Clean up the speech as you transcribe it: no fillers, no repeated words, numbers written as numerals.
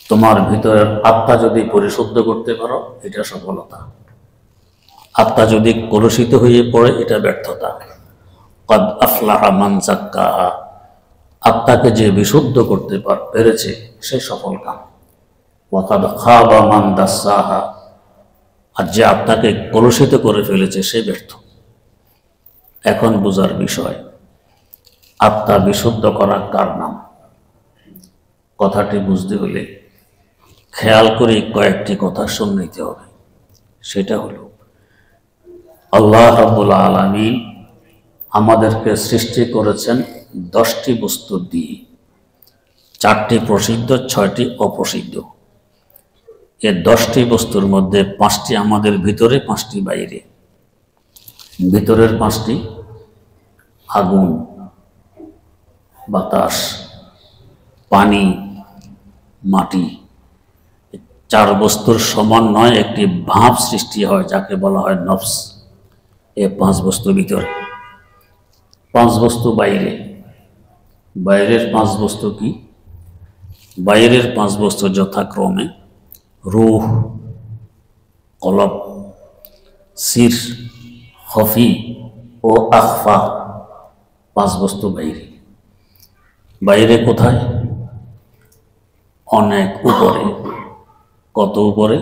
তোমার ভিতরের আত্মা যদি পরিশুদ্ধ করতে পারো, এটা সফলতা। আত্মা যদি কলুষিত হয়ে পড়ে, এটা ব্যর্থতা। কদ আফলাহা মান যাক্কাহা, আত্মাকে যে বিশুদ্ধ করতে পেরেছে সে সফল কাম। ওয়া কদ খাবা মান দাসসাহা, আর যে আত্মাকে কলুষিত করে ফেলেছে সে ব্যর্থ। এখন বোঝার বিষয়, আত্মা বিশুদ্ধ করা কার নাম? কথাটি বুঝতে হলে খেয়াল করে কয়েকটি কথা শুনে নিতে হবে। সেটা হলো, আল্লাহ রাব্বুল আলামিন আমাদেরকে সৃষ্টি করেছেন 10টি বস্তু দিয়ে, 4টি প্রসিদ্ধ, 6টি অপ্রসিদ্ধ। এর 10টি বস্তুর মধ্যে 5টি আমাদের ভিতরে, 5টি বাইরে। ভিতরের 5টি আগুন, বাতাস, পানি, মাটি। 4 বস্তুর সমন্বয়ে একটি ভাব সৃষ্টি হয়, যাকে বলা হয় নফস। এ 5 বস্তু ভিতরে, 5 বস্তু বাইরে। বাইরের 5 বস্তু কি? বাইরের 5 বস্তু যথাক্রমে রূহ, কলব, সির, খফি ও আখফা। 5 বস্তু বাইরে। বাইরে কোথায়? অনেক উপরে। কত উপরে?